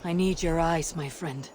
I need your eyes, my friend.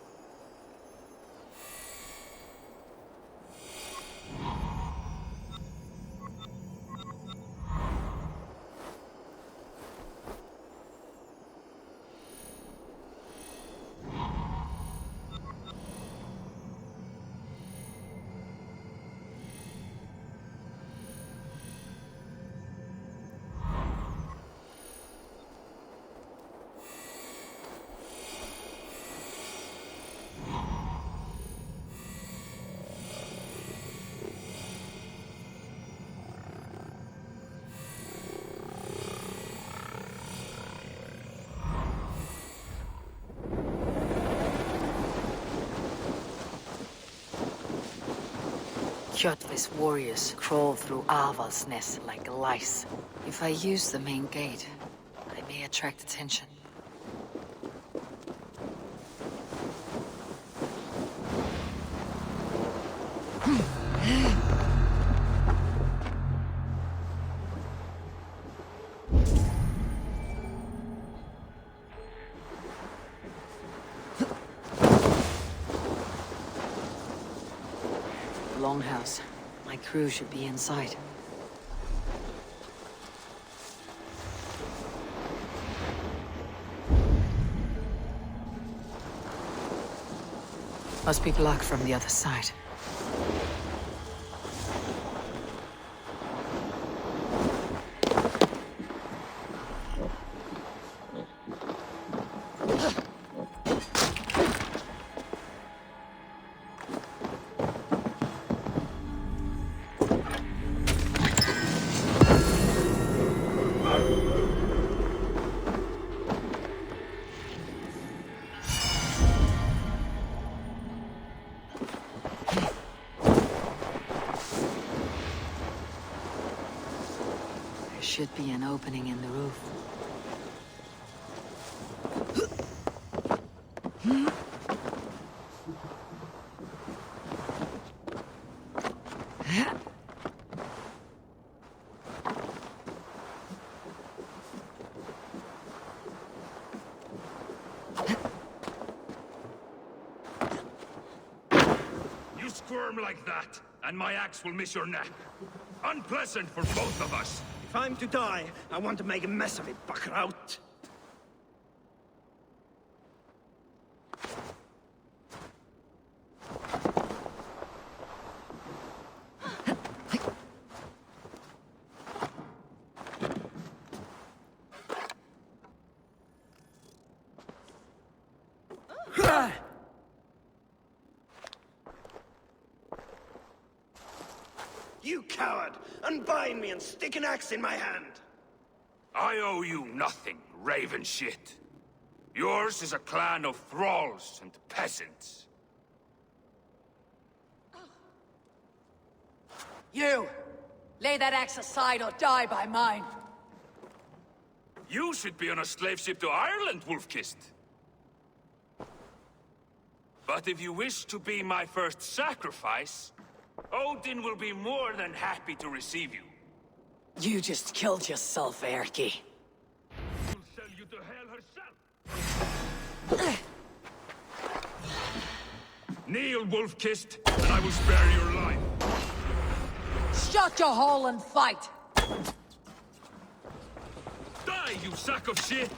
Kjotve's warriors crawl through Aval's nest like lice. If I use the main gate, I may attract attention. Longhouse. My crew should be inside. Must be blocked from the other side. Should be an opening in the roof. You squirm like that, and my axe will miss your neck. Unpleasant for both of us. If I'm to die, I want to make a mess of it, Buckraut. You coward! Unbind me and stick an axe in my hand! I owe you nothing, raven shit. Yours is a clan of thralls and peasants. You! Lay that axe aside or die by mine! You should be on a slave ship to Ireland, Wolf-Kissed. But if you wish to be my first sacrifice, Odin will be more than happy to receive you. You just killed yourself, Erki. She'll sell you to hell herself. Kneel, Wolf-Kissed, and I will spare your life. Shut your hole and fight! Die, you sack of shit!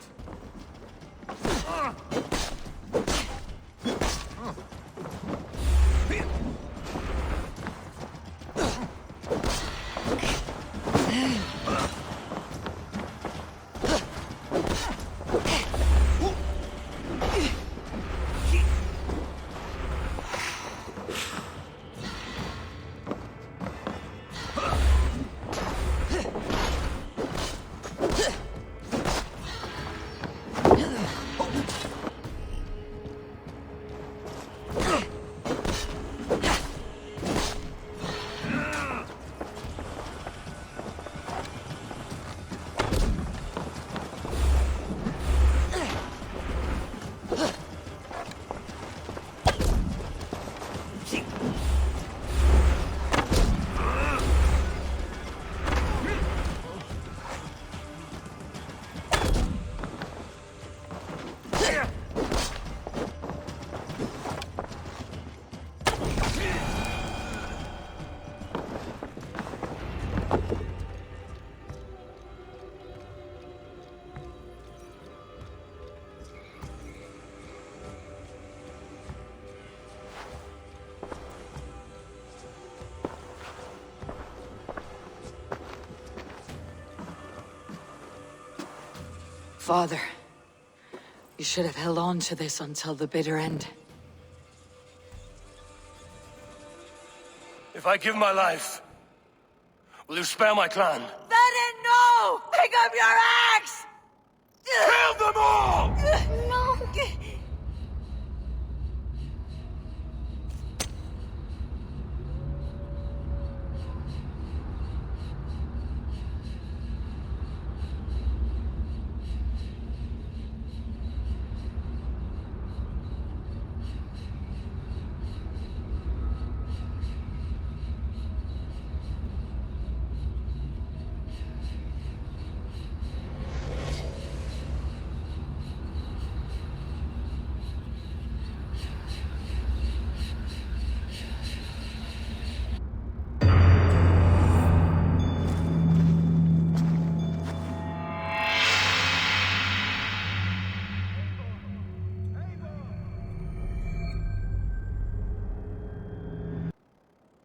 father. You should have held on to this until the bitter end. If I give my life, will you spare my clan? Bennett, no! Pick up your axe! Kill them all! No!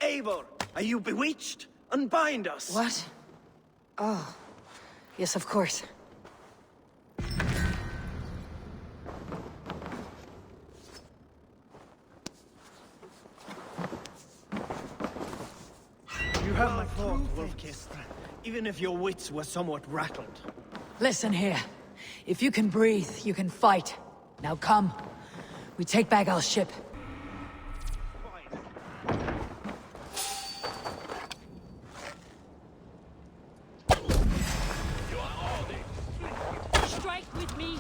Eivor, are you bewitched? Unbind us! What? Oh. Yes, of course. You have my fault, Wolf-Kissed. Even if your wits were somewhat rattled. Listen here. If you can breathe, you can fight. Now come. We take back our ship. Strike with me!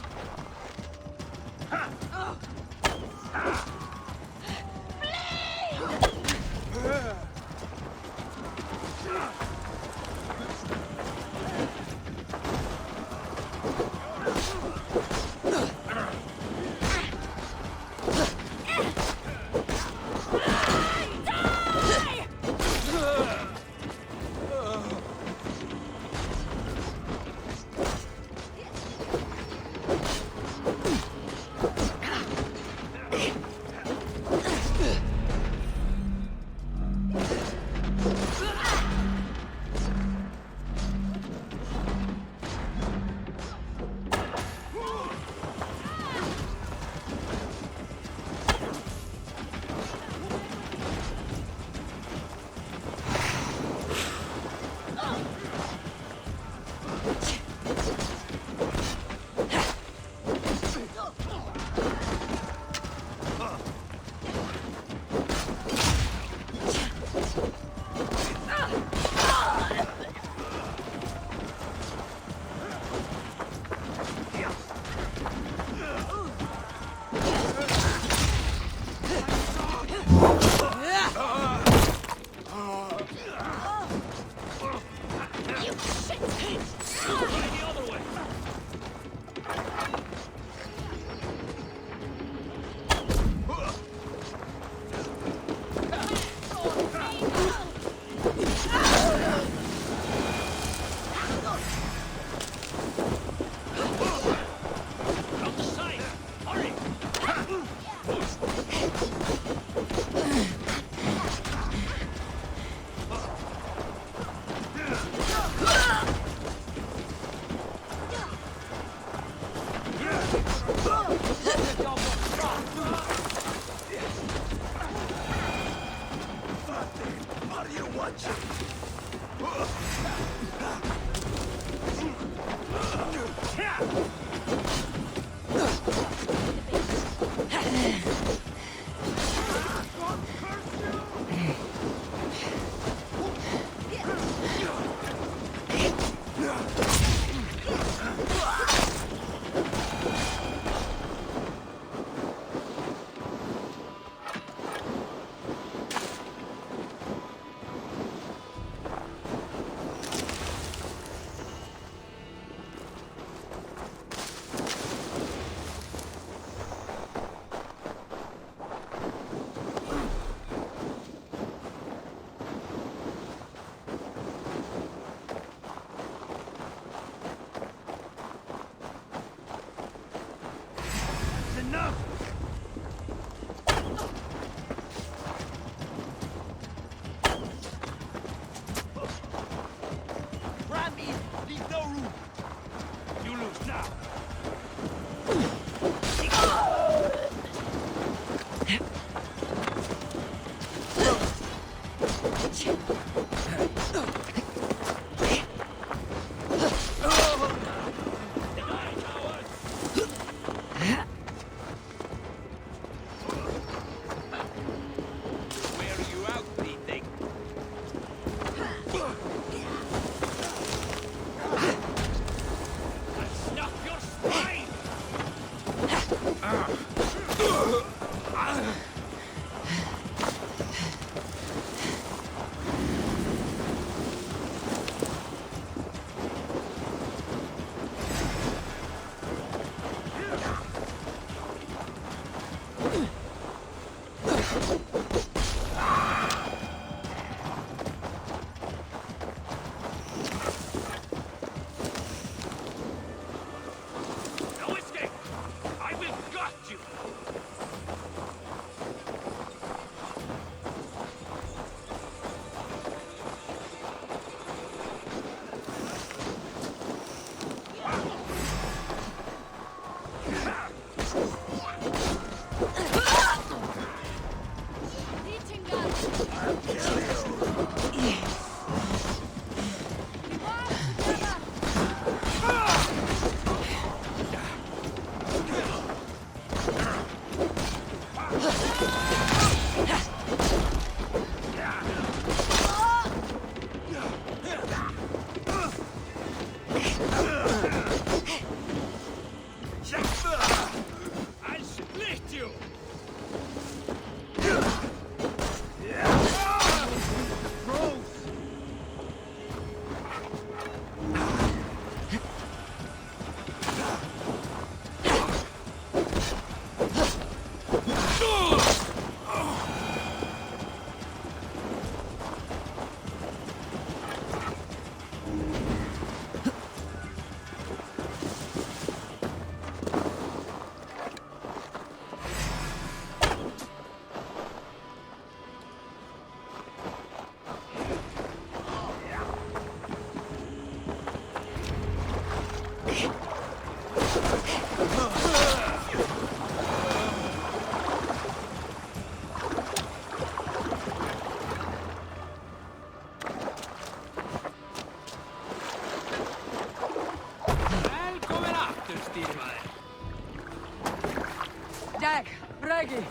Dag, Bragi,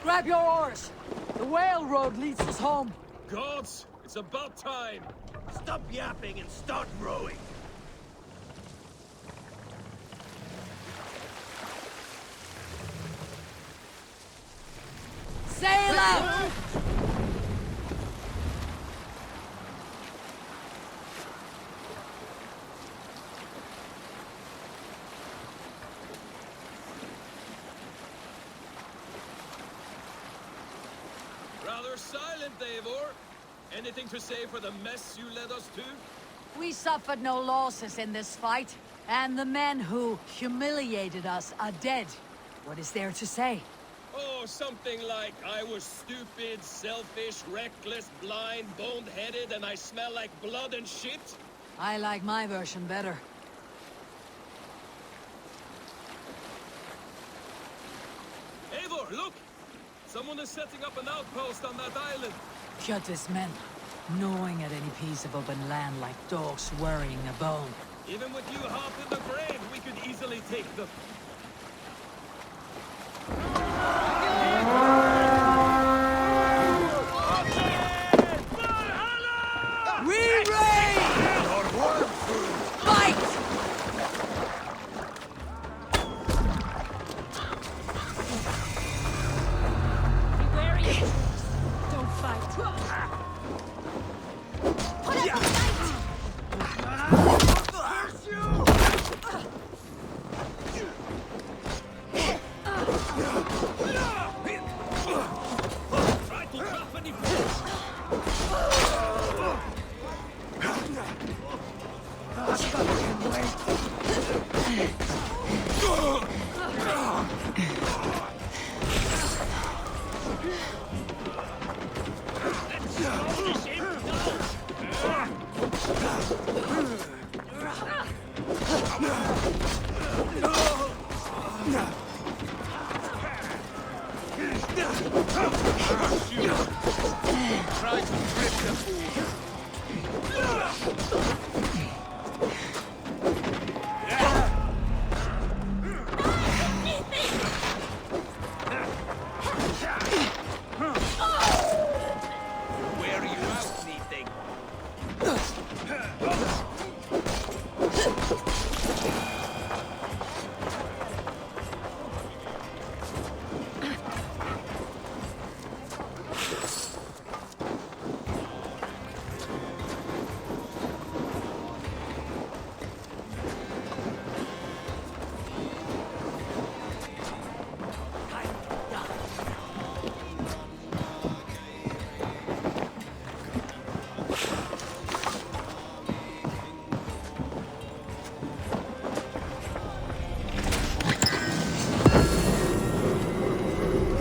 grab your oars. The whale road leads us home. Gods, it's about time. Stop yapping and start rowing. Sail out! Rather silent, Eivor. Anything to say for the mess you led us to? We suffered no losses in this fight, and the men who humiliated us are dead. What is there to say? Oh, something like, I was stupid, selfish, reckless, blind, bone-headed, and I smell like blood and shit? I like my version better. Eivor, look! Someone is setting up an outpost on that island. Kjotve's men, gnawing at any piece of open land like dogs worrying a bone. Even with you half in the grave, we could easily take them. Valhalla! Re-raid! Fight! Don't fight. Curse you!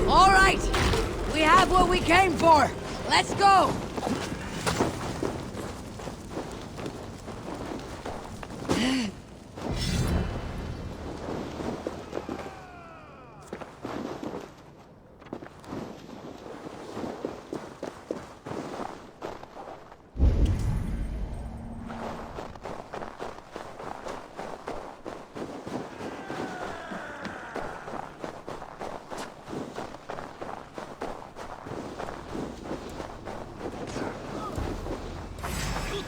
All right! We have what we came for! Let's go!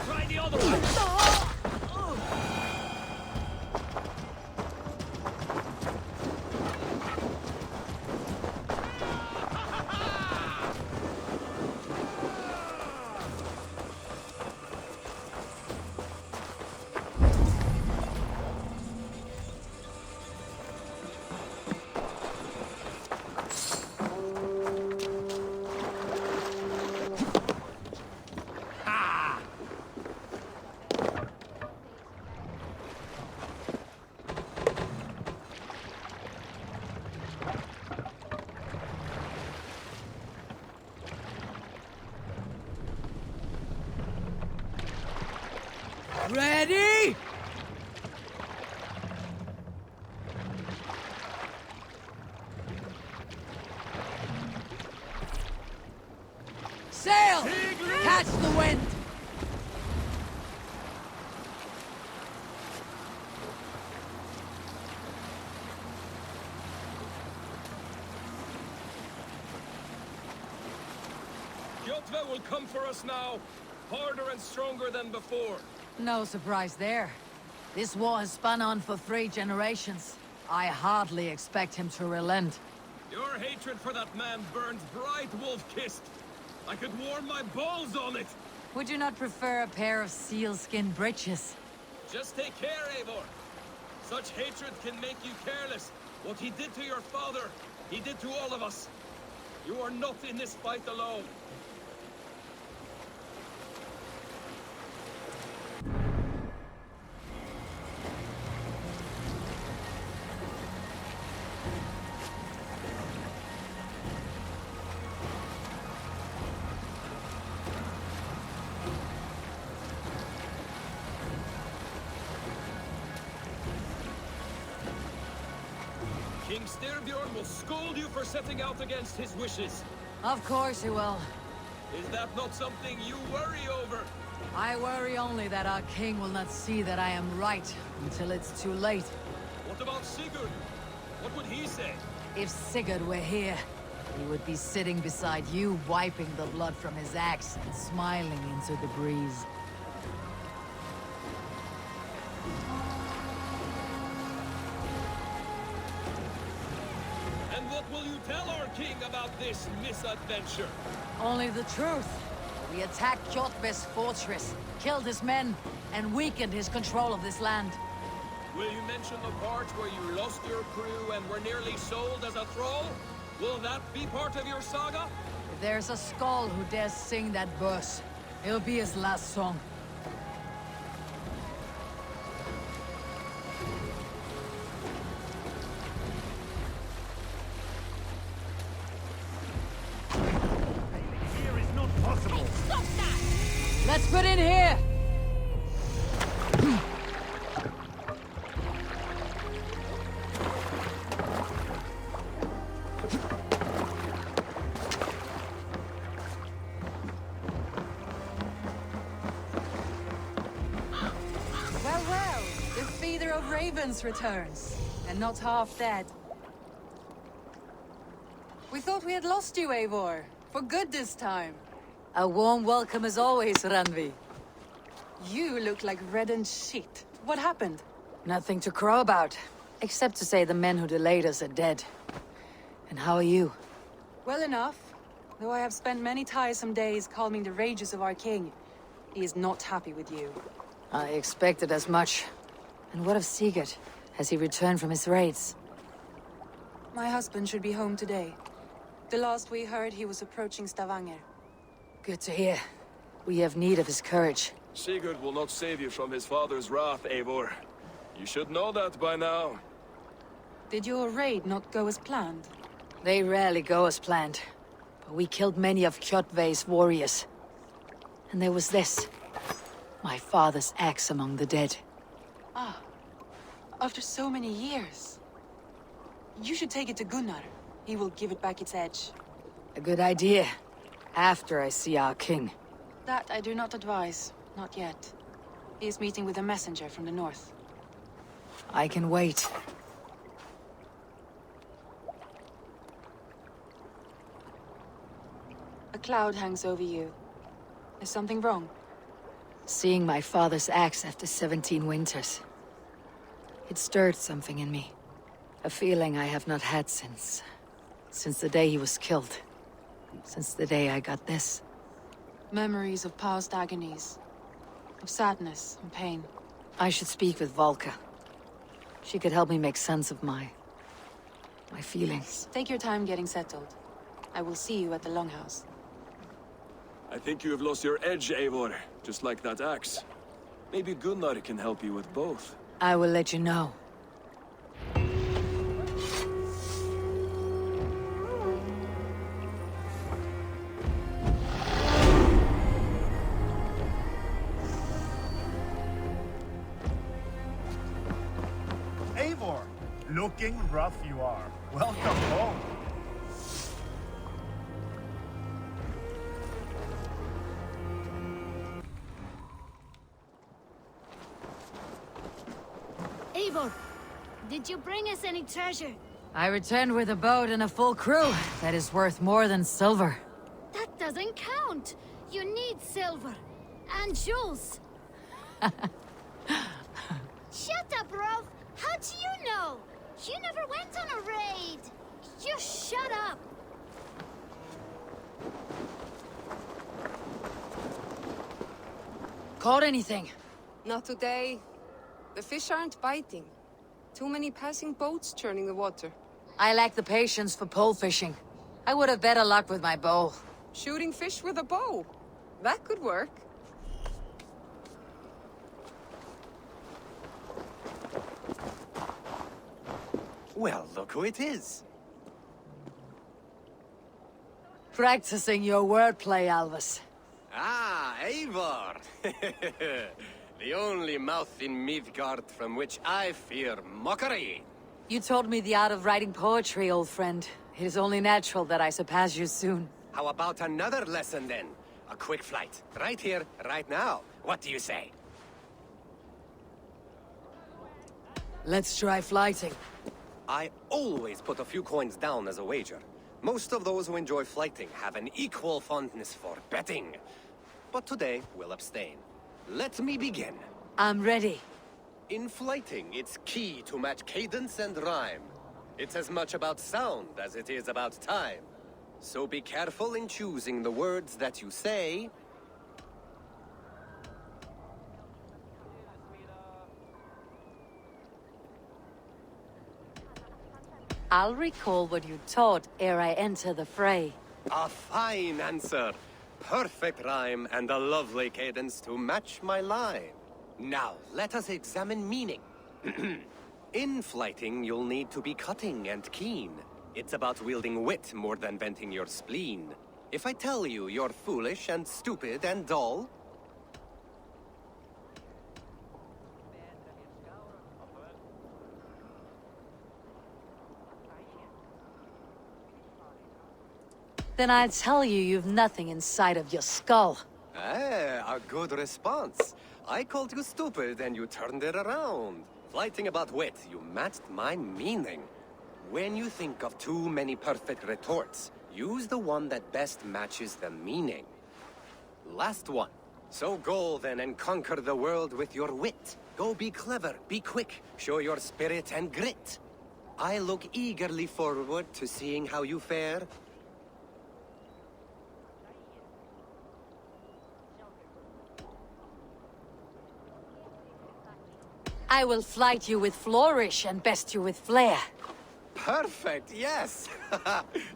Try the other one! Ready? Sail! Catch the wind! Kjotve will come for us now, harder and stronger than before. No surprise there. This war has spun on for 3 generations. I hardly expect him to relent. Your hatred for that man burns bright, wolf-kissed. I could warm my balls on it. Would you not prefer a pair of sealskin breeches? Just take care, Eivor. Such hatred can make you careless. What he did to your father, he did to all of us. You are not in this fight alone. King Styrbjorn will scold you for setting out against his wishes. Of course he will. Is that not something you worry over? I worry only that our king will not see that I am right until it's too late. What about Sigurd? What would he say? If Sigurd were here, he would be sitting beside you, wiping the blood from his axe and smiling into the breeze. And what will you tell our king about this misadventure? Only the truth. We attacked Kjotve's fortress, killed his men, and weakened his control of this land. Will you mention the part where you lost your crew and were nearly sold as a thrall? Will that be part of your saga? If there's a skull who dares sing that verse, it'll be his last song. Here is not possible. Stop that! Let's put in here! Well, the feeder of ravens returns, and not half dead. We thought we had lost you, Eivor. For good this time. A warm welcome as always, Ranvi. You look like reddened shit. What happened? Nothing to crow about, except to say the men who delayed us are dead. And how are you? Well enough. Though I have spent many tiresome days calming the rages of our king. He is not happy with you. I expected as much. And what of Sigurd? Has he returned from his raids? My husband should be home today. The last we heard, he was approaching Stavanger. Good to hear. We have need of his courage. Sigurd will not save you from his father's wrath, Eivor. You should know that by now. Did your raid not go as planned? They rarely go as planned. But we killed many of Kjotve's warriors. And there was this. My father's axe among the dead. Ah. After so many years. You should take it to Gunnar. He will give it back its edge. A good idea. After I see our king. That I do not advise. Not yet. He is meeting with a messenger from the north. I can wait. A cloud hangs over you. Is something wrong? Seeing my father's axe after 17 winters. It stirred something in me. A feeling I have not had since the day he was killed. Since the day I got this. Memories of past agonies. Of sadness and pain. I should speak with Valka. She could help me make sense of my feelings. Take your time getting settled. I will see you at the Longhouse. I think you have lost your edge, Eivor. Just like that axe. Maybe Gunnar can help you with both. I will let you know. Eivor, looking rough you are. Welcome home. Eivor, did you bring us any treasure? I returned with a boat and a full crew. That is worth more than silver. That doesn't count. You need silver. And jewels. Shut up, Rolf. How do you know? You never went on a raid. Just shut up. Caught anything? Not today. The fish aren't biting. Too many passing boats churning the water. I lack the patience for pole fishing. I would have better luck with my bow. Shooting fish with a bow. That could work. Well, look who it is. Practicing your wordplay, Alvis. Ah, Eivor! The only mouth in Midgard from which I fear mockery. You taught me the art of writing poetry, old friend. It is only natural that I surpass you soon. How about another lesson then? A quick flight. Right here, right now. What do you say? Let's try flighting. I always put a few coins down as a wager. Most of those who enjoy flighting have an equal fondness for betting. But today, we'll abstain. Let me begin. I'm ready. In flighting, it's key to match cadence and rhyme. It's as much about sound as it is about time. So be careful in choosing the words that you say. I'll recall what you taught ere I enter the fray. A fine answer. Perfect rhyme and a lovely cadence to match my line. Now, let us examine meaning. In flighting, you'll need to be cutting and keen. It's about wielding wit more than venting your spleen. If I tell you you're foolish and stupid and dull, then I tell you you've nothing inside of your skull. a good response. I called you stupid and you turned it around. Flighting about wit, you matched my meaning. When you think of too many perfect retorts, use the one that best matches the meaning. Last one. So go then and conquer the world with your wit. Go be clever, be quick, show your spirit and grit. I look eagerly forward to seeing how you fare. I will flight you with flourish and best you with flair. Perfect, yes!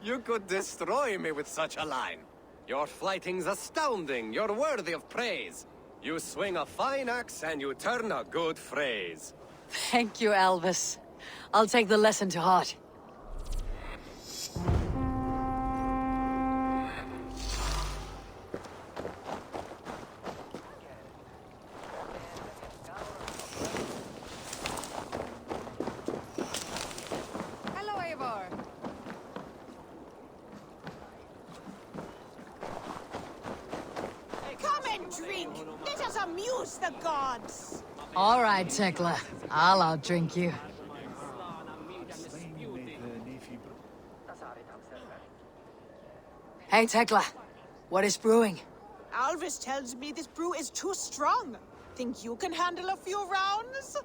You could destroy me with such a line. Your flighting's astounding. You're worthy of praise. You swing a fine axe and you turn a good phrase. Thank you, Elvis. I'll take the lesson to heart. Hello, Eivor. Come and drink! Let us amuse the gods! All right, Tekla. I'll outdrink you. Hey, Tekla. What is brewing? Alvis tells me this brew is too strong. Think you can handle a few rounds?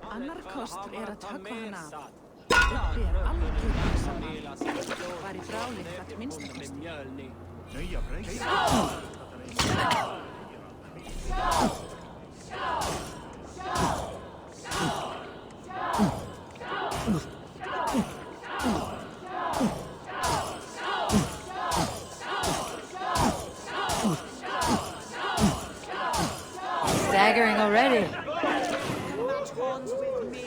Annar kostur að höggva hann af. Uppi aldrei vaksamar. Var í fráleitt að minnsta kosti. Staggering already. Match horns with me?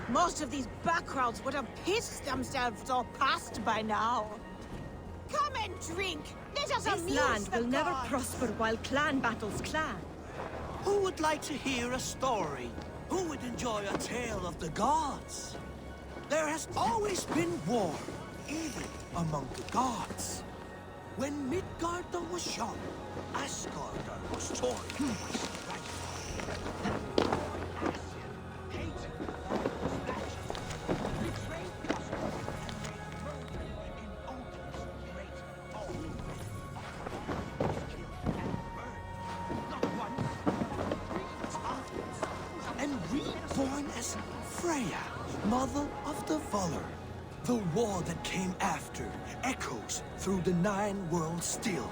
Most of these back crowds would have pissed themselves or passed by now. Come and drink! Let us amuse the gods! This land will never prosper while clan battles clan. Who would like to hear a story? Who would enjoy a tale of the gods? There has always been war, even among the gods. When Midgardr was young, Asgardr was torn. Freya, mother of the Valor. The war that came after echoes through the 9 worlds still.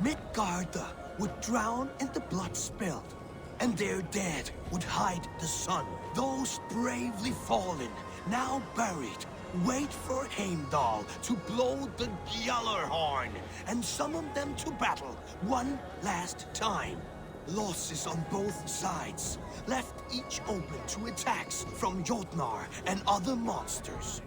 Midgardr would drown in the blood spilled, and their dead would hide the sun. Those bravely fallen, now buried, wait for Heimdall to blow the Gjallarhorn and summon them to battle one last time. Losses on both sides left each open to attacks from Jotnar and other monsters.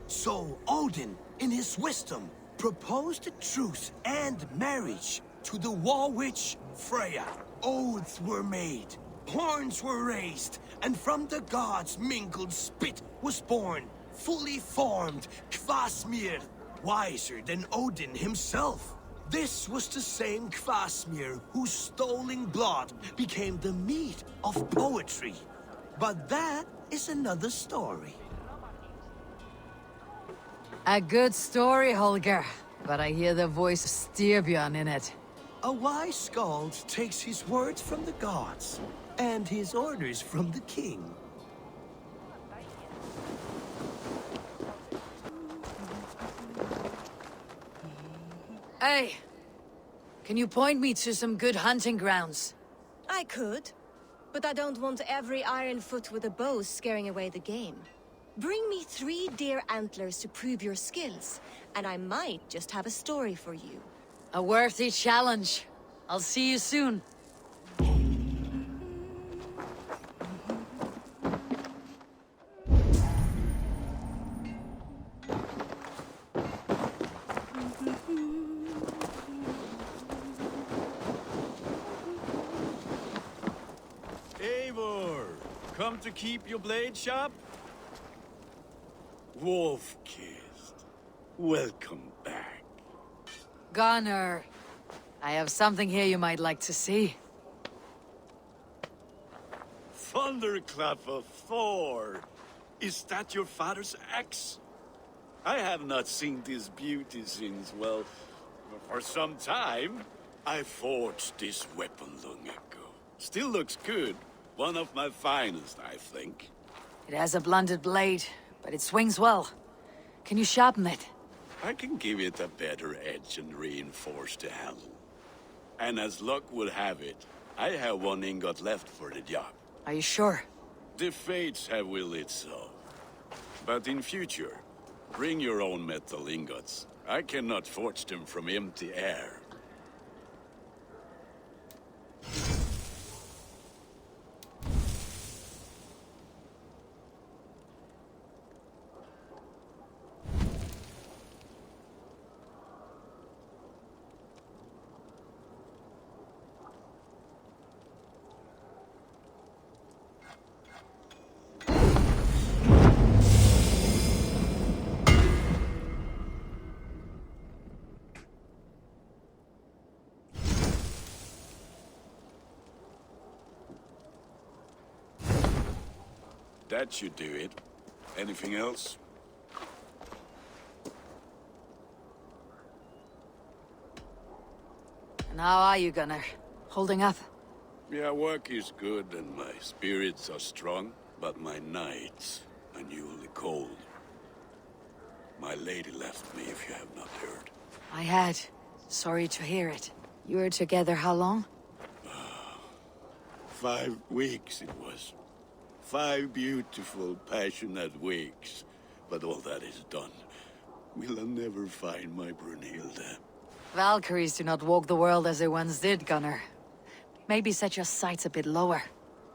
So Odin, in his wisdom, proposed a truce and marriage to the war witch Freya. Oaths were made, horns were raised, and from the gods' mingled spit was born, fully formed Kvasmir, wiser than Odin himself. This was the same Kvasmir whose stolen blood became the meat of poetry. But that is another story. A good story, Holger. But I hear the voice of Styrbjörn in it. A wise skald takes his words from the gods, and his orders from the king. Hey, can you point me to some good hunting grounds? I could, but I don't want every iron foot with a bow scaring away the game. Bring me 3 deer antlers to prove your skills, and I might just have a story for you. A worthy challenge. I'll see you soon. Come to keep your blade sharp? Wolf-kissed, welcome back. Gunnar, I have something here you might like to see. Thunderclap of Thor! Is that your father's axe? I have not seen this beauty since, well, for some time. I forged this weapon long ago. Still looks good. One of my finest, I think. It has a blunted blade, but it swings well. Can you sharpen it? I can give it a better edge and reinforce the handle. And as luck would have it, I have one ingot left for the job. Are you sure? The fates have willed it so. But in future, bring your own metal ingots. I cannot forge them from empty air. That should do it. Anything else? And how are you, Gunnar? Holding up? Yeah, work is good and my spirits are strong, but my nights are newly cold. My lady left me, if you have not heard. I had. Sorry to hear it. You were together how long? 5 weeks it was. 5 beautiful, passionate weeks. But all that is done. Will I never find my Brunhilde? Valkyries do not walk the world as they once did, Gunnar. Maybe set your sights a bit lower.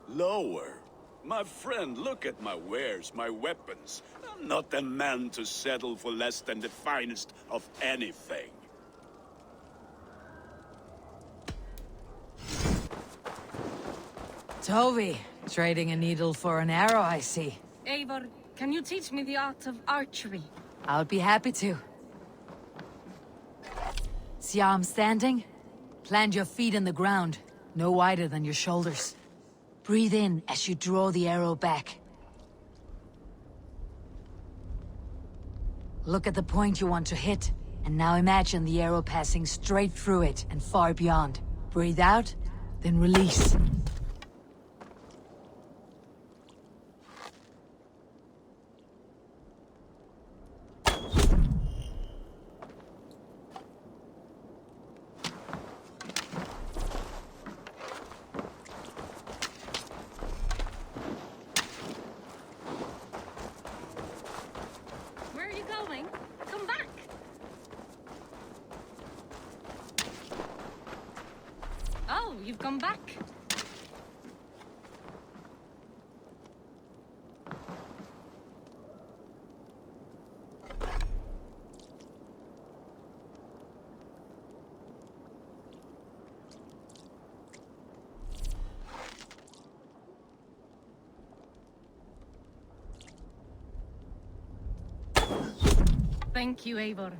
Lower? My friend, look at my wares, my weapons. I'm not a man to settle for less than the finest of anything. Toby, trading a needle for an arrow, I see. Eivor, can you teach me the art of archery? I would be happy to. See how I'm standing? Plant your feet in the ground, no wider than your shoulders. Breathe in as you draw the arrow back. Look at the point you want to hit, and now imagine the arrow passing straight through it and far beyond. Breathe out, then release. Where are you going? Come back! Oh, you've come back. Thank you, Eivor.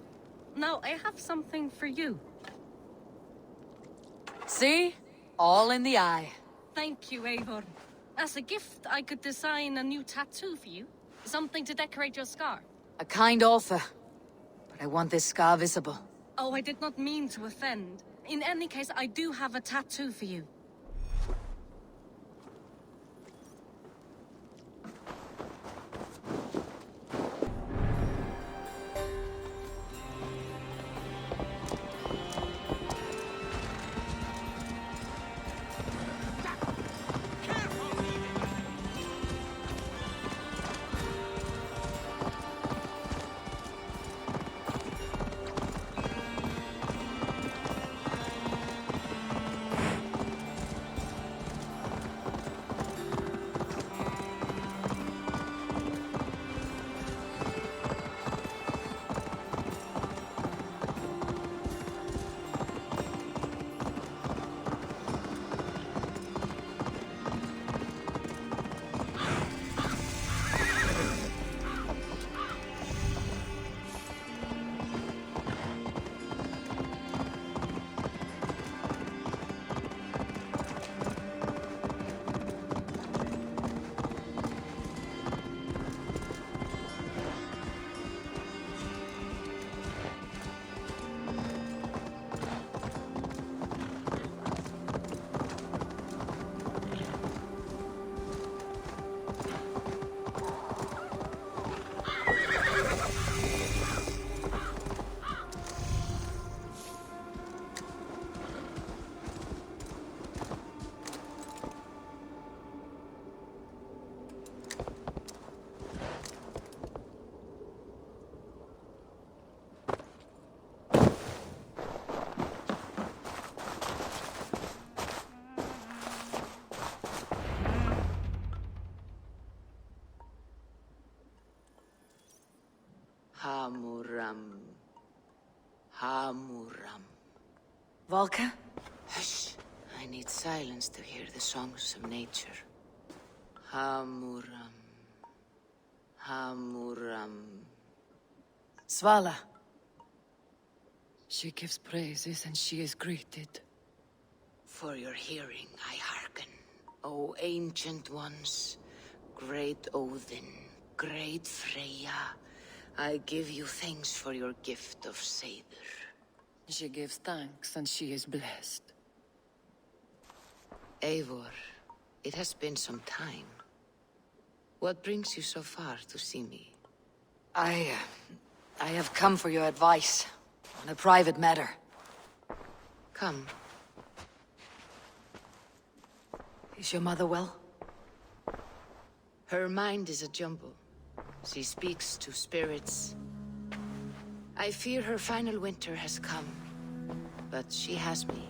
Now, I have something for you. See? All in the eye. Thank you, Eivor. As a gift, I could design a new tattoo for you. Something to decorate your scar. A kind offer. But I want this scar visible. Oh, I did not mean to offend. In any case, I do have a tattoo for you. Volka? Hush. I need silence to hear the songs of nature. Hamuram. Hamuram. Svala. She gives praises and she is greeted. For your hearing, I hearken. O ancient ones, great Odin, great Freya, I give you thanks for your gift of Seder. She gives thanks and she is blessed. Eivor, it has been some time. What brings you so far to see me? I have come for your advice on a private matter. Come. Is your mother well? Her mind is a jumble. She speaks to spirits. I fear her final winter has come, but she has me.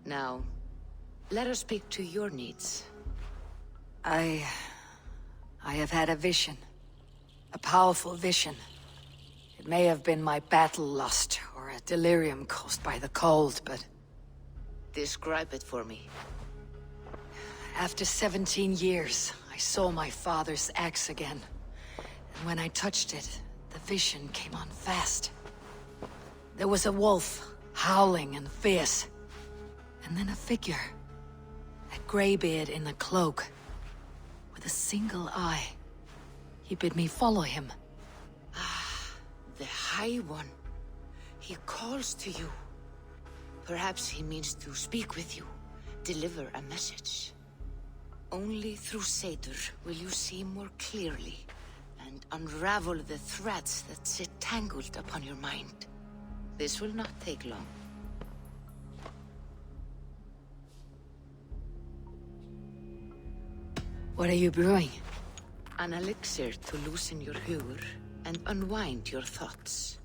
Now, let us speak to your needs. I have had a vision. A powerful vision. It may have been my battle lust, or a delirium caused by the cold, but... Describe it for me. After 17 years, I saw my father's axe again. And when I touched it, the vision came on fast. There was a wolf, howling and fierce. And then a figure. A graybeard in a cloak. With a single eye. He bid me follow him. Ah, the High One. He calls to you. Perhaps he means to speak with you. Deliver a message. Only through Seder will you see more clearly, and unravel the threads that sit tangled upon your mind. This will not take long. What are you brewing? An elixir to loosen your huer and unwind your thoughts.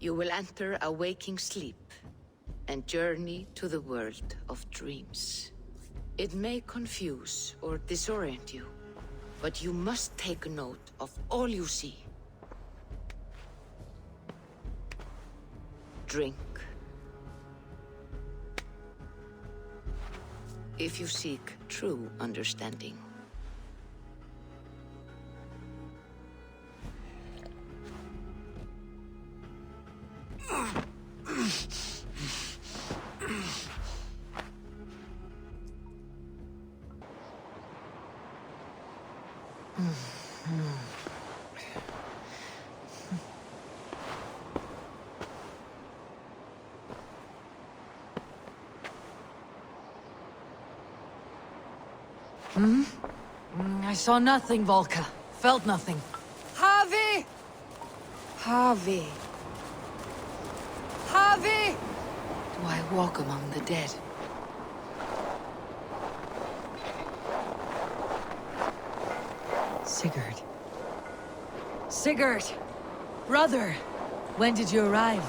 You will enter a waking sleep and journey to the world of dreams. It may confuse or disorient you, but you must take note of all you see. Drink. If you seek true understanding. I saw nothing, Volka. Felt nothing. Harvey! Harvey. Harvey! Do I walk among the dead? Sigurd. Sigurd! Brother! When did you arrive?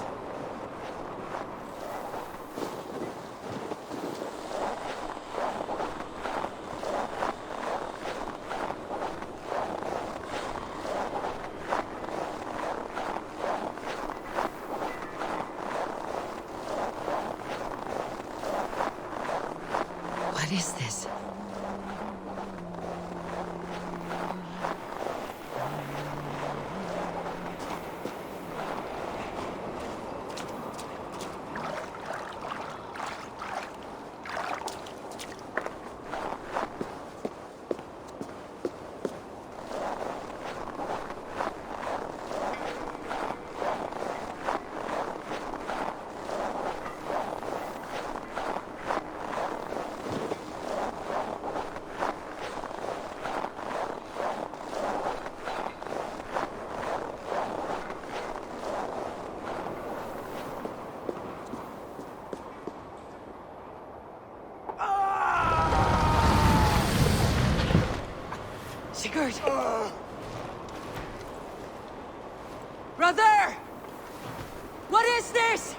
What is this? Sigurd! Brother! What is this?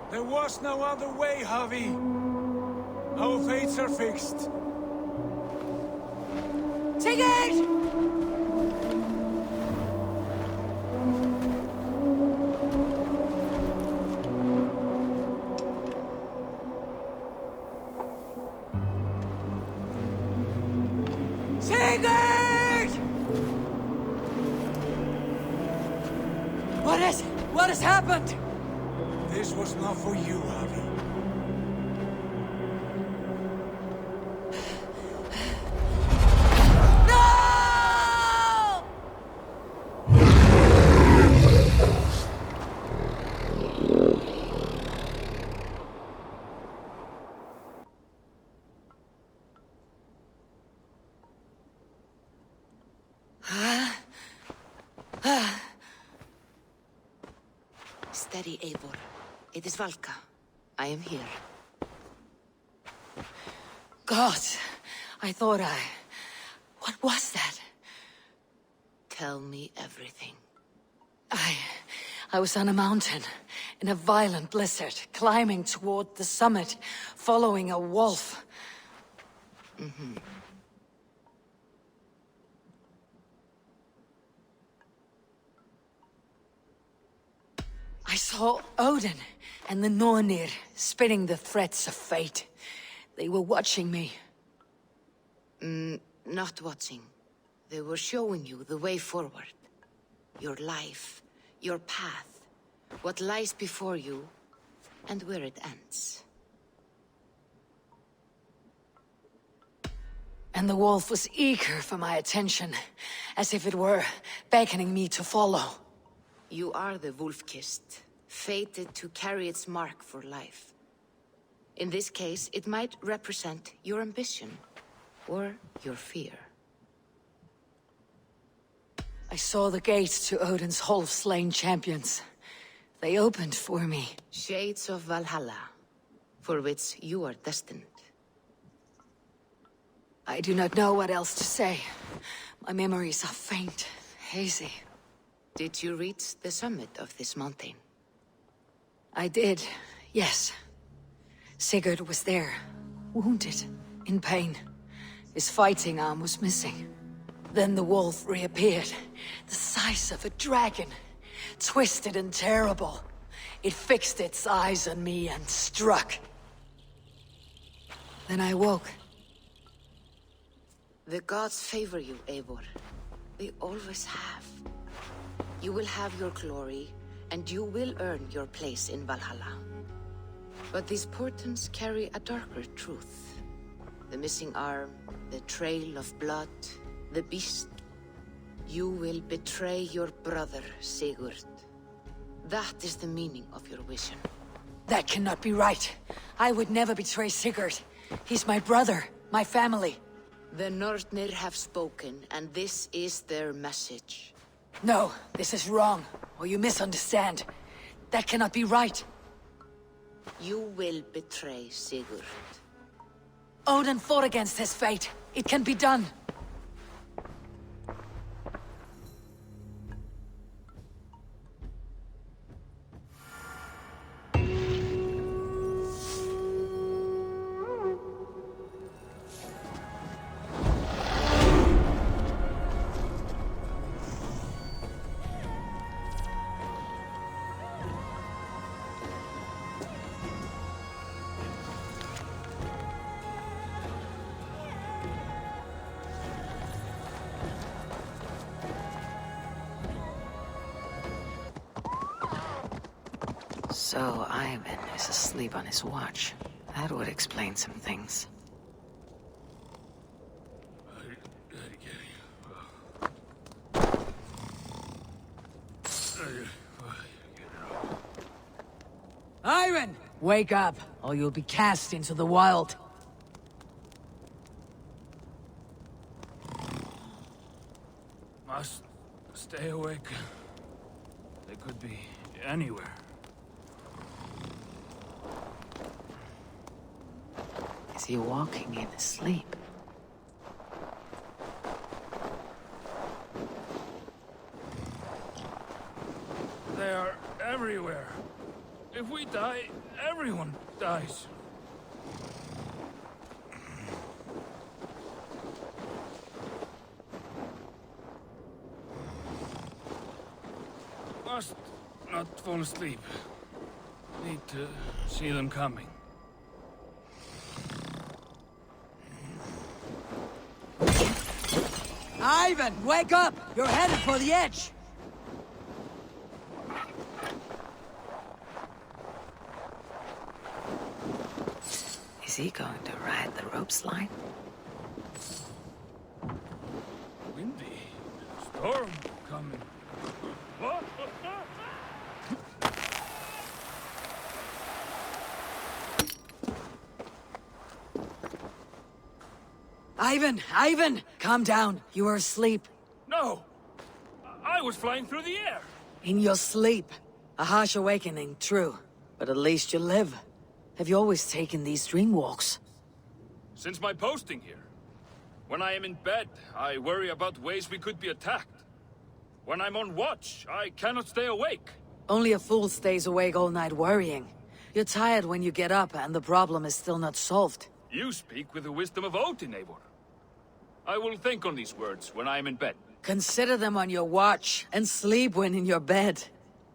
There was no other way, Javi. Our fates are fixed. Sigurd! has happened? This was not for you, Harvey. Steady, Eivor. It is Valka. I am here. God, I thought What was that? Tell me everything. I was on a mountain, in a violent blizzard, climbing toward the summit, following a wolf. Mm-hmm. I saw Odin and the Nornir spitting the threats of fate. They were watching me. Not watching. They were showing you the way forward. Your life, your path, what lies before you, and where it ends. And the wolf was eager for my attention, as if it were beckoning me to follow. You are the wolf-kissed, fated to carry its mark for life. In this case, it might represent your ambition, or your fear. I saw the gates to Odin's Hall of Slain Champions. They opened for me. Shades of Valhalla, for which you are destined. I do not know what else to say. My memories are faint, hazy. Did you reach the summit of this mountain? I did, yes. Sigurd was there, wounded, in pain. His fighting arm was missing. Then the wolf reappeared, the size of a dragon, twisted and terrible. It fixed its eyes on me and struck. Then I woke. The gods favor you, Eivor. They always have. You will have your glory, and you will earn your place in Valhalla. But these portents carry a darker truth. The missing arm, the trail of blood, the beast. You will betray your brother, Sigurd. That is the meaning of your vision. That cannot be right. I would never betray Sigurd. He's my brother, my family. The Nornir have spoken, and this is their message. No, this is wrong, or you misunderstand. That cannot be right. You will betray Sigurd. Odin fought against his fate. It can be done. So Ivan is asleep on his watch. That would explain some things. Ivan! Wake up, or you'll be cast into the wild. Must stay awake. They could be anywhere. Is he walking in his sleep? They are everywhere. If we die, everyone dies. Must not fall asleep. Need to see them coming. Ivan, wake up! You're headed for the edge! Is he going to ride the rope slide? Windy. Storm coming. What? Ivan! Calm down. You were asleep. No! I was flying through the air! In your sleep. A harsh awakening, true. But at least you live. Have you always taken these dream walks? Since my posting here. When I am in bed, I worry about ways we could be attacked. When I'm on watch, I cannot stay awake. Only a fool stays awake all night worrying. You're tired when you get up, and the problem is still not solved. You speak with the wisdom of Odin, Eivor. I will think on these words when I am in bed. Consider them on your watch, and sleep when in your bed.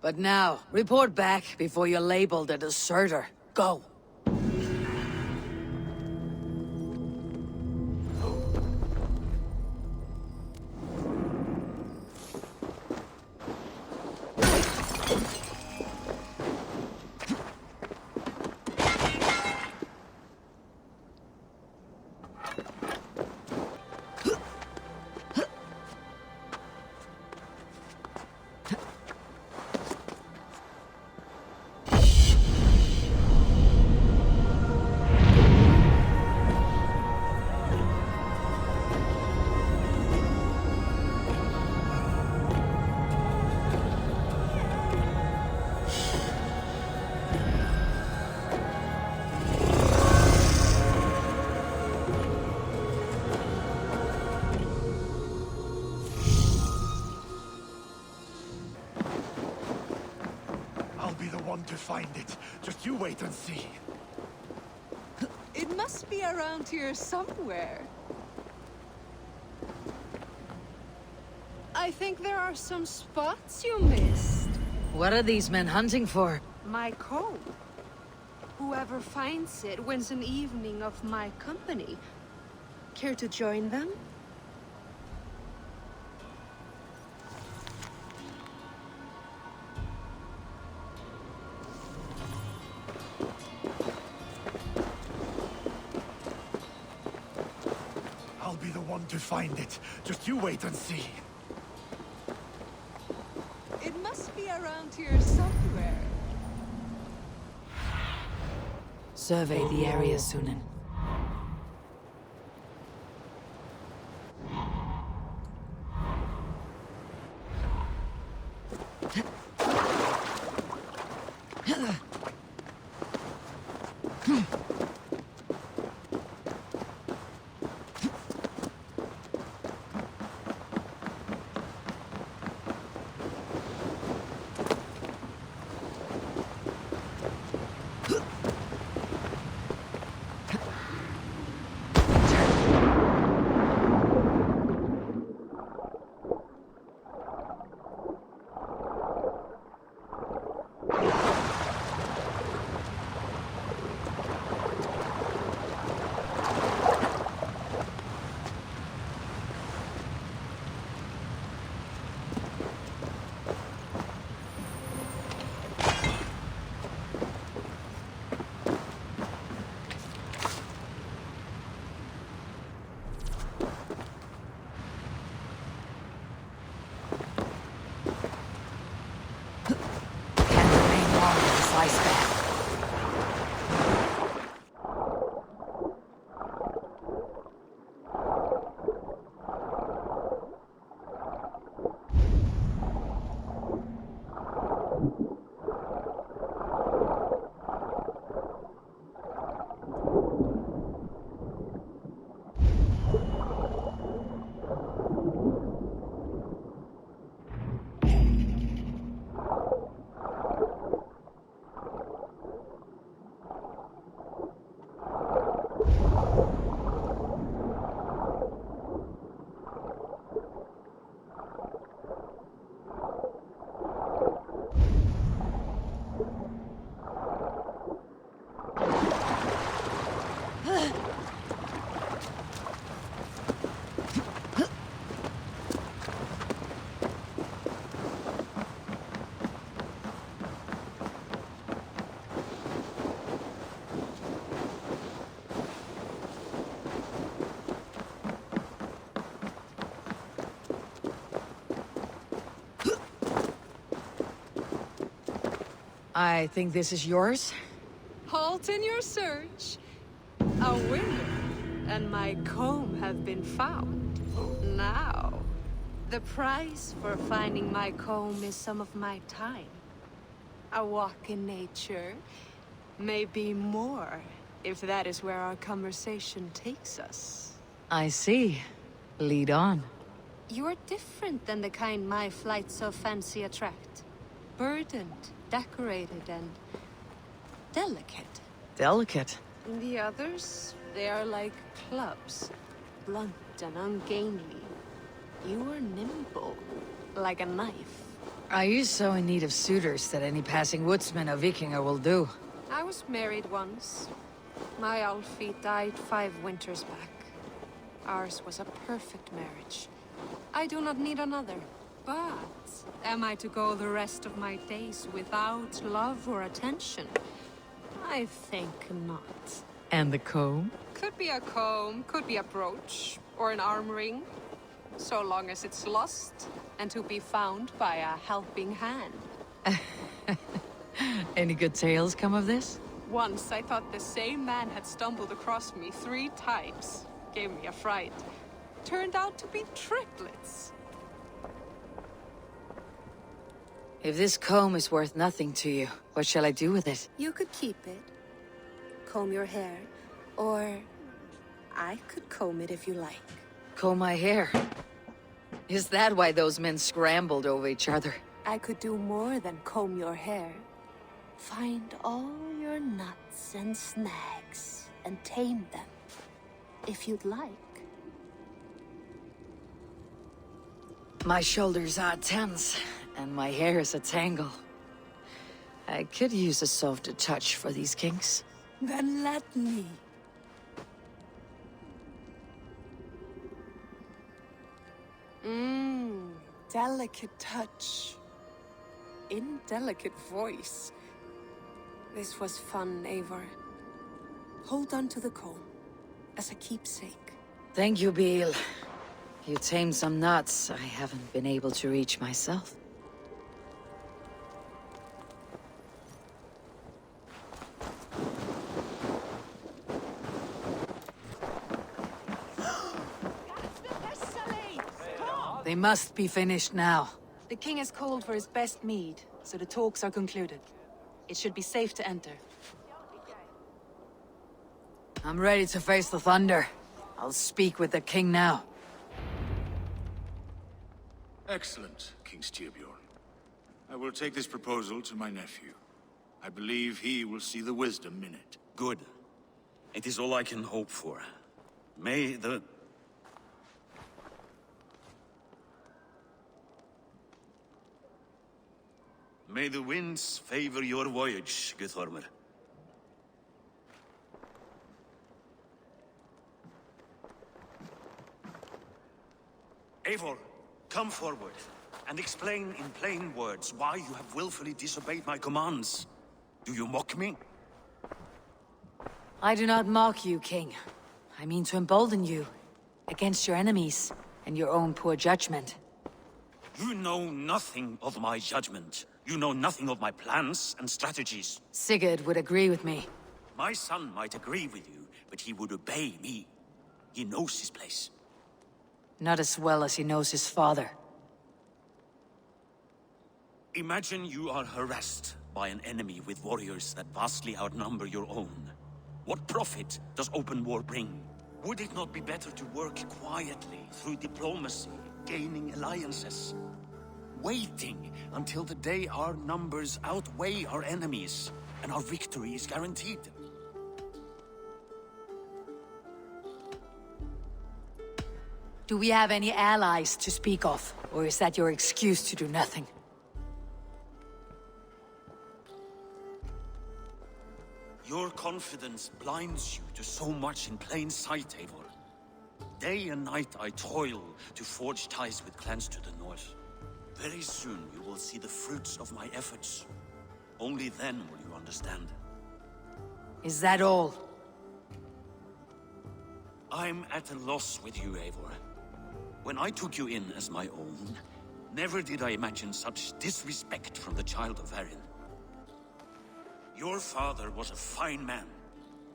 But now, report back before you're labeled a deserter. Go. To find it. Just you wait and see. It must be around here somewhere. I think there are some spots you missed. What are these men hunting for? My coat. Whoever finds it wins an evening of my company. Care to join them? To find it. Just you wait and see. It must be around here somewhere. Survey the area, Sunan. I think this is yours? Halt in your search. A winner and my comb have been found. Now, the price for finding my comb is some of my time. A walk in nature, maybe more, if that is where our conversation takes us. I see. Lead on. You're different than the kind my flights of fancy attract. Burdened, decorated, and delicate. Delicate? The others, they are like clubs, blunt and ungainly. You are nimble, like a knife. Are you so in need of suitors that any passing woodsman or Vikinger will do? I was married once. My Alfie died 5 winters back. Ours was a perfect marriage. I do not need another. But am I to go the rest of my days without love or attention? I think not. And the comb? Could be a comb, could be a brooch, or an arm ring. So long as it's lost, and to be found by a helping hand. Any good tales come of this? Once I thought the same man had stumbled across me 3 times. Gave me a fright. Turned out to be triplets. If this comb is worth nothing to you, what shall I do with it? You could keep it. Comb your hair. Or I could comb it if you like. Comb my hair? Is that why those men scrambled over each other? I could do more than comb your hair. Find all your nuts and snags and tame them, if you'd like. My shoulders are tense, and my hair is a tangle. I could use a softer touch for these kinks. Then let me. Delicate touch. Indelicate voice. This was fun, Eivor. Hold on to the comb, as a keepsake. Thank you, Beal. You tamed some nuts I haven't been able to reach myself. They must be finished now. The king has called for his best mead, so the talks are concluded. It should be safe to enter. I'm ready to face the thunder. I'll speak with the king now. Excellent, King Styrbjorn. I will take this proposal to my nephew. I believe he will see the wisdom in it. Good. It is all I can hope for. May the... May the winds favor your voyage, Guthormr. Eivor, come forward, and explain in plain words why you have willfully disobeyed my commands. Do you mock me? I do not mock you, King. I mean to embolden you against your enemies and your own poor judgment. You know nothing of my judgment. You know nothing of my plans and strategies. Sigurd would agree with me. My son might agree with you, but he would obey me. He knows his place. Not as well as he knows his father. Imagine you are harassed by an enemy with warriors that vastly outnumber your own. What profit does open war bring? Would it not be better to work quietly through diplomacy, gaining alliances? Waiting until the day our numbers outweigh our enemies, and our victory is guaranteed. Do we have any allies to speak of? Or is that your excuse to do nothing? Your confidence blinds you to so much in plain sight, Eivor. Day and night I toil to forge ties with clans to the north. Very soon you will see the fruits of my efforts. Only then will you understand. Is that all? I'm at a loss with you, Eivor. When I took you in as my own, never did I imagine such disrespect from the child of Varin. Your father was a fine man.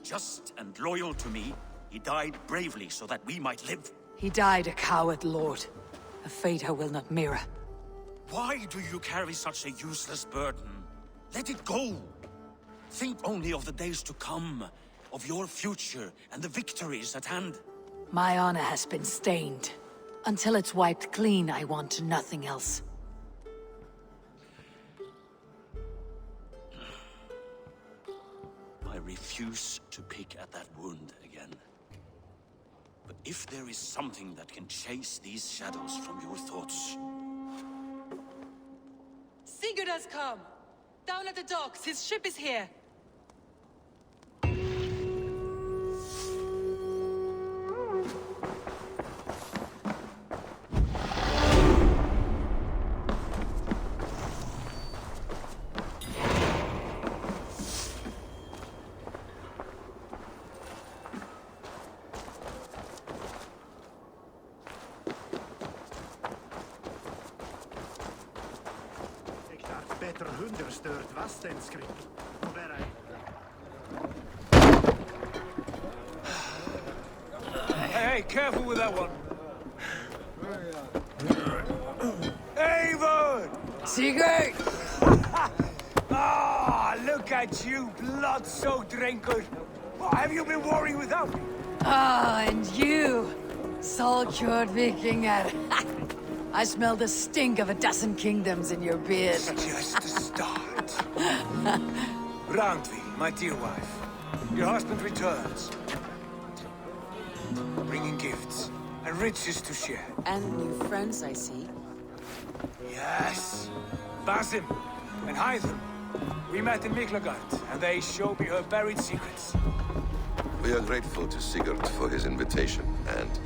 Just and loyal to me, he died bravely so that we might live. He died a coward, Lord. A fate I will not mirror. Why do you carry such a useless burden? Let it go! Think only of the days to come, of your future and the victories at hand. My honor has been stained. Until it's wiped clean, I want nothing else. I refuse to pick at that wound again. But if there is something that can chase these shadows from your thoughts... Sigurd has come! Down at the docks, his ship is here! Better hunderstört vastenskrik. Hey, careful with that one. Eivor! Sigurd! Ah, look at you, blood-soaked drinkers. What have you been worrying without me? Ah, and you, soul-cured Vikingar. I smell the stink of a dozen kingdoms in your beard. Just the start. Randvi, my dear wife, your husband returns. Bringing gifts and riches to share. And new friends, I see. Yes. Basim and Hytham. We met in Miklagard, and they showed me her buried secrets. We are grateful to Sigurd for his invitation, and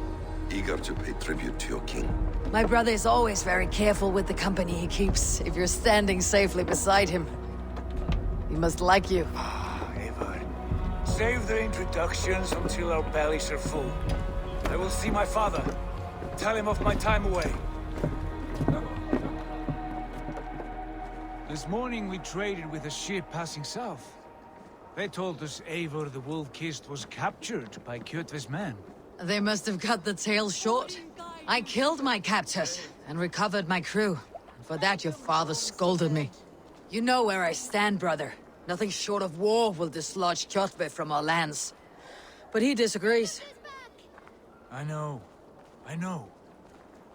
eager to pay tribute to your king. My brother is always very careful with the company he keeps, if you're standing safely beside him. He must like you. Ah, Eivor. Save the introductions until our bellies are full. I will see my father. Tell him of my time away. This morning we traded with a ship passing south. They told us Eivor the Wolf-Kissed was captured by Kjotve's men. They must have cut the tail short. I killed my captors and recovered my crew. For that your father scolded me. You know where I stand, brother. Nothing short of war will dislodge Kjotve from our lands. But he disagrees. I know.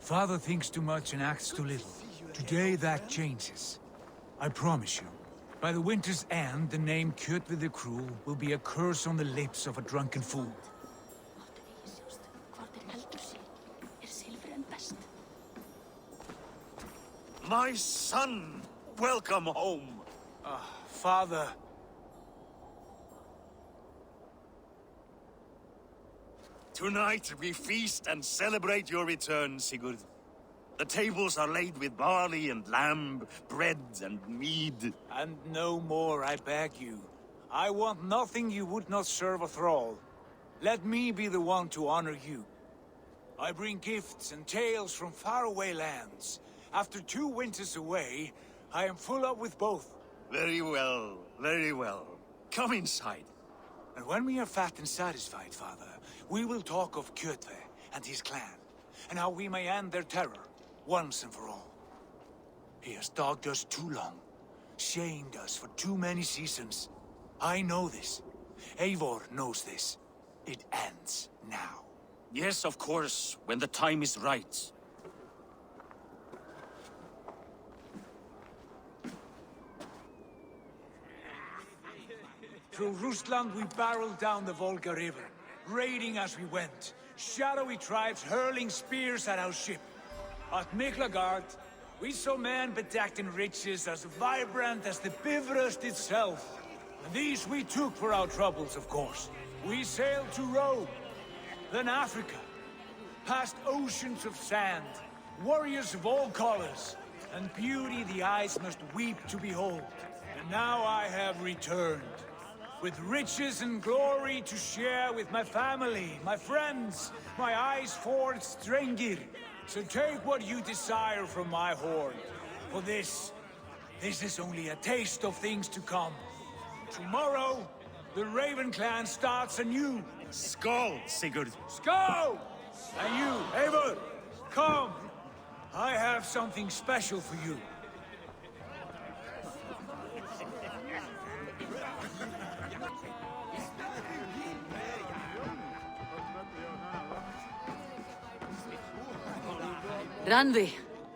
Father thinks too much and acts too little. Today that changes. I promise you. By the winter's end, the name Kjotve the Cruel will be a curse on the lips of a drunken fool. My son! Welcome home! Father. Tonight we feast and celebrate your return, Sigurd. The tables are laid with barley and lamb, bread and mead. And no more, I beg you. I want nothing you would not serve a thrall. Let me be the one to honor you. I bring gifts and tales from faraway lands. After 2 winters away, I am full up with both. Very well, very well. Come inside. And when we are fat and satisfied, Father, we will talk of Kjotve and his clan, and how we may end their terror, once and for all. He has dogged us too long, shamed us for too many seasons. I know this. Eivor knows this. It ends now. Yes, of course, when the time is right. Through Rusland we barreled down the Volga River, raiding as we went. Shadowy tribes hurling spears at our ship. At Miklagard, we saw men bedecked in riches as vibrant as the Bifrost itself. And these we took for our troubles, of course. We sailed to Rome, then Africa, past oceans of sand, warriors of all colors, and beauty the eyes must weep to behold. And now I have returned, with riches and glory to share with my family, my friends, my eyes-forged Strengir. So take what you desire from my hoard. For this is only a taste of things to come. Tomorrow, the Raven clan starts anew. Skull, Sigurd. Skull! And you, Eivor, come. I have something special for you. Randvi.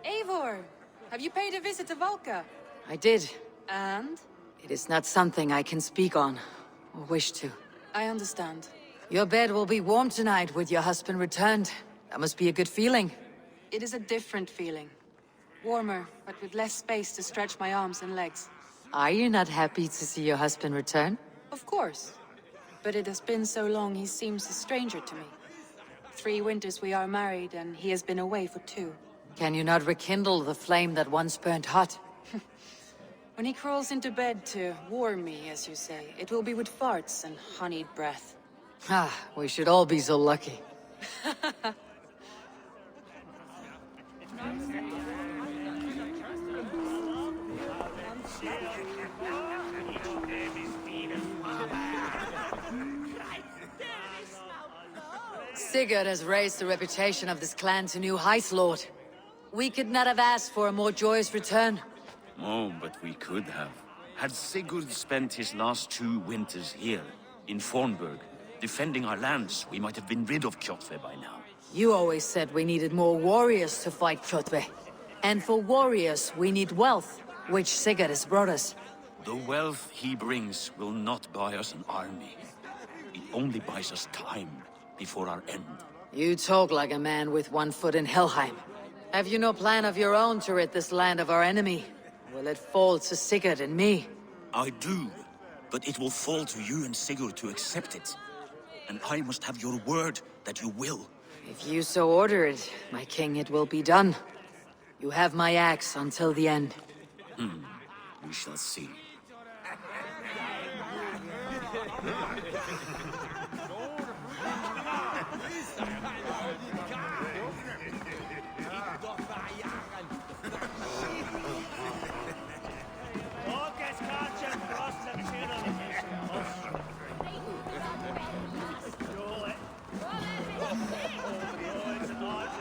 Eivor, have you paid a visit to Valka? I did. And? It is not something I can speak on, or wish to. I understand. Your bed will be warm tonight with your husband returned. That must be a good feeling. It is a different feeling. Warmer, but with less space to stretch my arms and legs. Are you not happy to see your husband return? Of course. But it has been so long he seems a stranger to me. 3 winters we are married, and he has been away for 2. Can you not rekindle the flame that once burnt hot? When he crawls into bed to warm me, as you say, it will be with farts and honeyed breath. Ah, we should all be so lucky. Sigurd has raised the reputation of this clan to new heights, Lord. We could not have asked for a more joyous return. Oh, but we could have. Had Sigurd spent his last 2 winters here, in Fornburg, defending our lands, we might have been rid of Kjotve by now. You always said we needed more warriors to fight Kjotve. And for warriors, we need wealth, which Sigurd has brought us. The wealth he brings will not buy us an army. It only buys us time before our end. You talk like a man with 1 foot in Helheim. Have you no plan of your own to rid this land of our enemy? Will it fall to Sigurd and me? I do, but it will fall to you and Sigurd to accept it. And I must have your word that you will. If you so order it, my king, it will be done. You have my axe until the end. We shall see.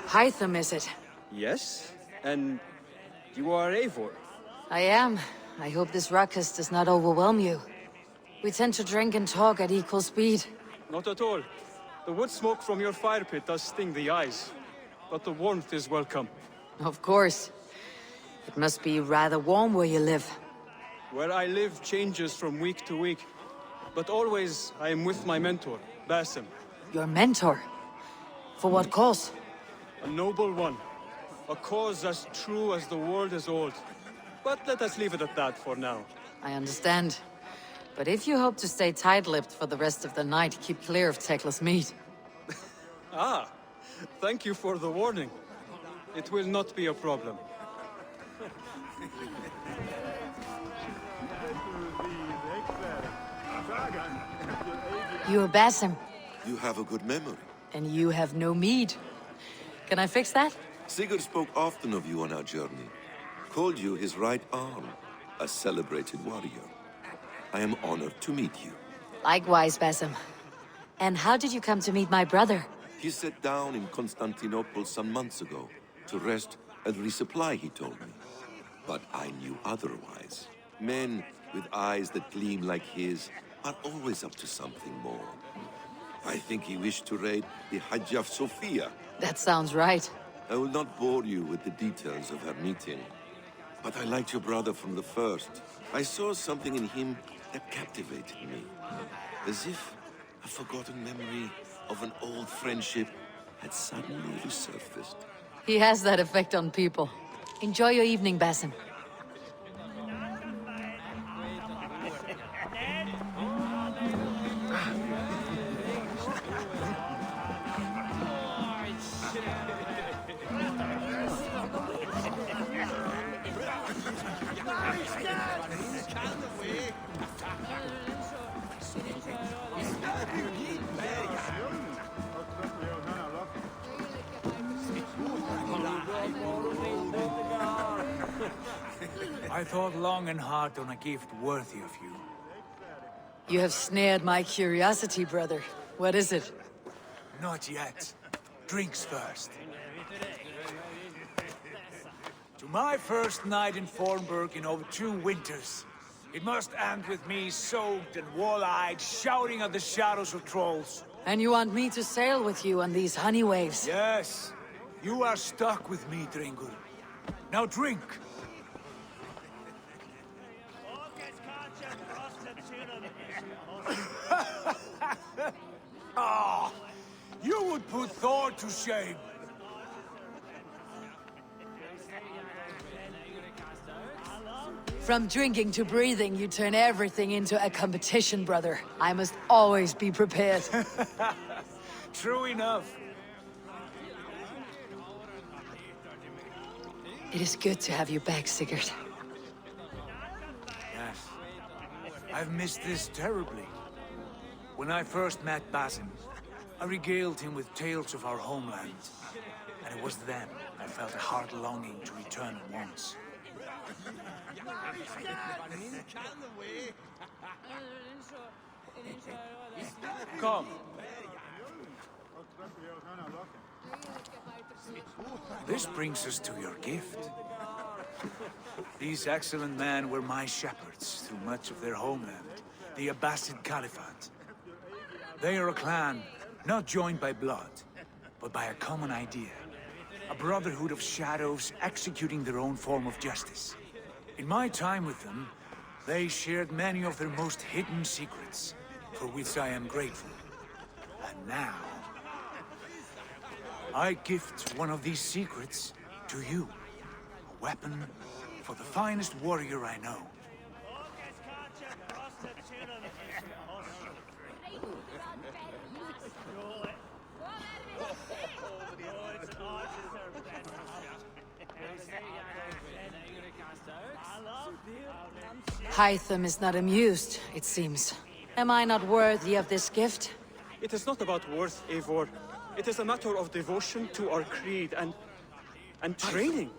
Hytham, is it? Yes? And you are Eivor? I am. I hope this ruckus does not overwhelm you. We tend to drink and talk at equal speed. Not at all. The wood smoke from your fire pit does sting the eyes, but the warmth is welcome. Of course. It must be rather warm where you live. Where I live changes from week to week, but always I am with my mentor, Basim. Your mentor? For what cause? A noble one. A cause as true as the world is old. But let us leave it at that for now. I understand. But if you hope to stay tight-lipped for the rest of the night, keep clear of Tekla's meat. Ah, thank you for the warning. It will not be a problem. You are Basim. You have a good memory. And you have no mead. Can I fix that? Sigurd spoke often of you on our journey. Called you his right arm, a celebrated warrior. I am honored to meet you. Likewise, Basim. And how did you come to meet my brother? He sat down in Constantinople some months ago to rest and resupply, he told me. But I knew otherwise. Men with eyes that gleam like his are always up to something more. I think he wished to raid the Hagia Sophia. That sounds right. I will not bore you with the details of our meeting. But I liked your brother from the first. I saw something in him that captivated me. As if a forgotten memory of an old friendship had suddenly resurfaced. He has that effect on people. Enjoy your evening, Basim. I thought long and hard on a gift worthy of you. You have snared my curiosity, brother. What is it? Not yet. Drinks first. To my first night in Fornburg in over 2 winters. It must end with me soaked and wall-eyed, shouting at the shadows of trolls. And you want me to sail with you on these honey waves? Yes. You are stuck with me, Dringur. Now drink. Ah, you would put Thor to shame. From drinking to breathing, you turn everything into a competition, brother. I must always be prepared. True enough. It is good to have you back, Sigurd. Yes. I've missed this terribly. When I first met Basim, I regaled him with tales of our homeland. And it was then I felt a heart longing to return at once. Come. This brings us to your gift. These excellent men were my shepherds through much of their homeland, the Abbasid Caliphate. They are a clan, not joined by blood, but by a common idea. A brotherhood of shadows executing their own form of justice. In my time with them, they shared many of their most hidden secrets, for which I am grateful. And now, I gift one of these secrets to you. A weapon for the finest warrior I know. Hytham is not amused, it seems. Am I not worthy of this gift? It is not about worth, Eivor. It is a matter of devotion to our creed and training.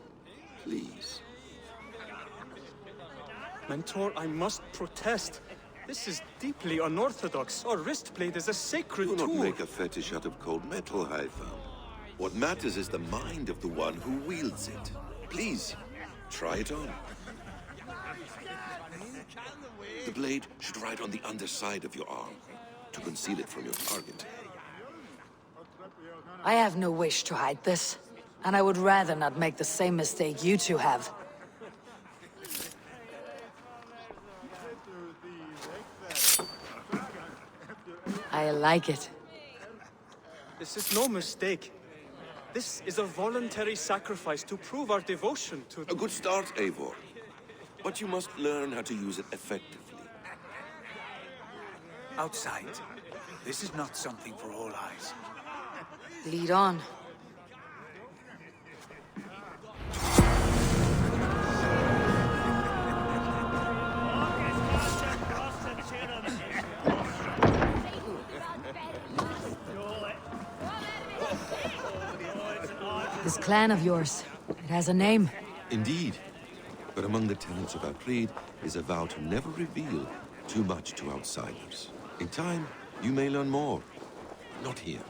Please. Mentor, I must protest. This is deeply unorthodox. Our wristblade is a sacred Do tool. not make a fetish out of cold metal, Hytham. What matters is the mind of the one who wields it. Please, try it on. The blade should ride on the underside of your arm, to conceal it from your target. I have no wish to hide this, and I would rather not make the same mistake you two have. I like it. This is no mistake. This is a voluntary sacrifice to prove our devotion to... A good start, Eivor. But you must learn how to use it effectively. Outside, this is not something for all eyes. Lead on. This clan of yours, it has a name. Indeed. But among the tenets of our creed is a vow to never reveal too much to outsiders. In time, you may learn more. Not here,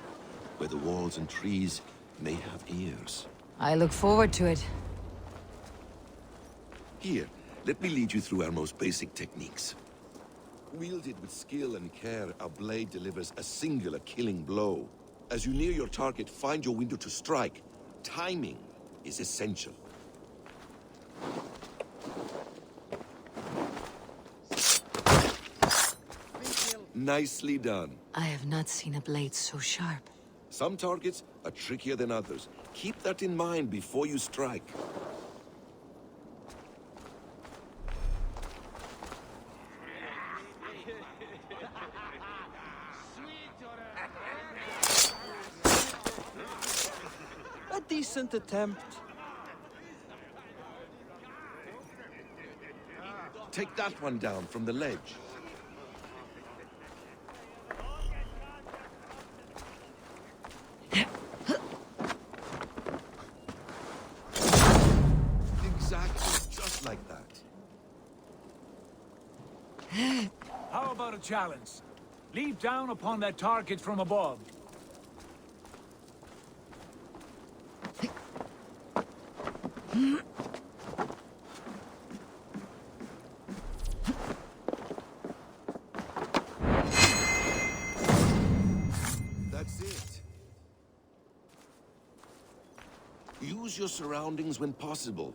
where the walls and trees may have ears. I look forward to it. Here, let me lead you through our most basic techniques. Wielded with skill and care, our blade delivers a singular killing blow. As you near your target, find your window to strike. Timing is essential. Nicely done. I have not seen a blade so sharp. Some targets are trickier than others. Keep that in mind before you strike. A decent attempt. Take that one down from the ledge. Exactly, just like that. How about a challenge. Leap down upon that target from above. That's it. Use your surroundings when possible.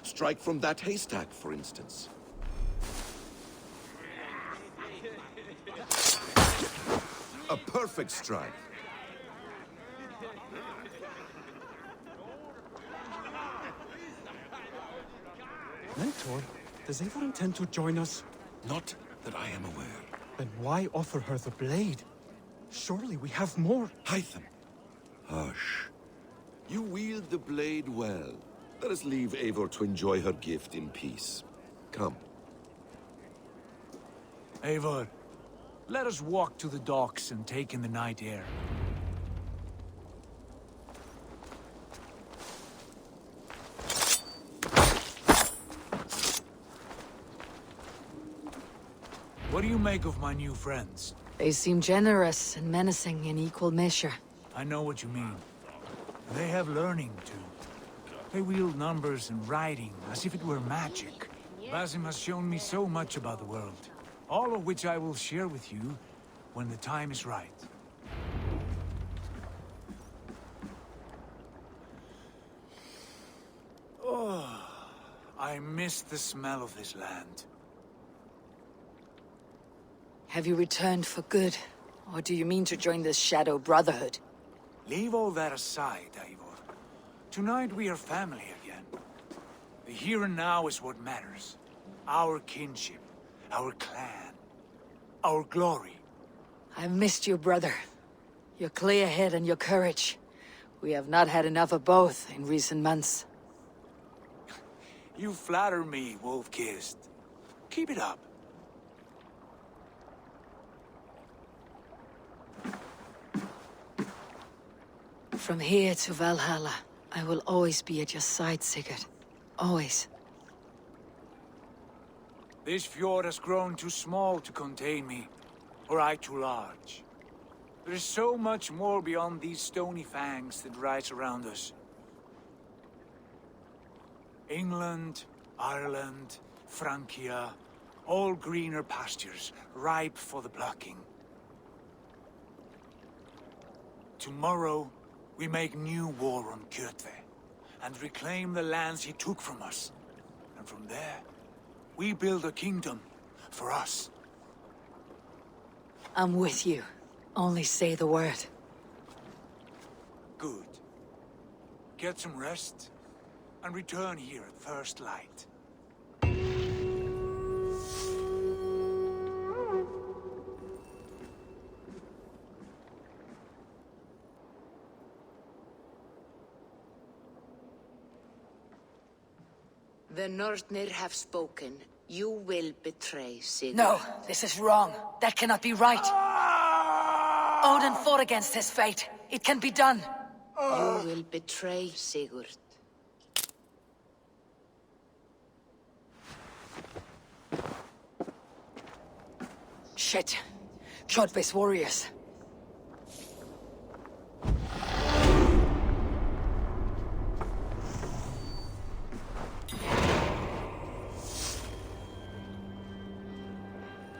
Strike from that haystack, for instance. A perfect strike. Mentor, does Eivor intend to join us? Not that I am aware. Then why offer her the blade? Surely we have more. Hytham. Hush. You wield the blade well. Let us leave Eivor to enjoy her gift in peace. Come. Eivor, let us walk to the docks and take in the night air. What do you make of my new friends? They seem generous and menacing in equal measure. I know what you mean. They have learning, too. They wield numbers and writing as if it were magic. Basim has shown me so much about the world, all of which I will share with you when the time is right. Oh, I miss the smell of this land. Have you returned for good? Or do you mean to join the Shadow Brotherhood? Leave all that aside, Eivor. Tonight we are family again. The here and now is what matters. Our kinship, our clan, our glory. I've missed you, brother. Your clear head and your courage. We have not had enough of both in recent months. You flatter me, Wolf-Kissed. Keep it up. From here to Valhalla, I will always be at your side, Sigurd. Always. This fjord has grown too small to contain me, or I too large. There is so much more beyond these stony fangs that rise around us. England, Ireland, Francia, all greener pastures, ripe for the plucking. Tomorrow, we make new war on Kjotve, and reclaim the lands he took from us. And from there, we build a kingdom for us. I'm with you. Only say the word. Good. Get some rest, and return here at first light. The Nornir have spoken. You will betray Sigurd. No, this is wrong. That cannot be right. Odin fought against his fate. It can be done. You will betray Sigurd. Shit. Kjotve's warriors.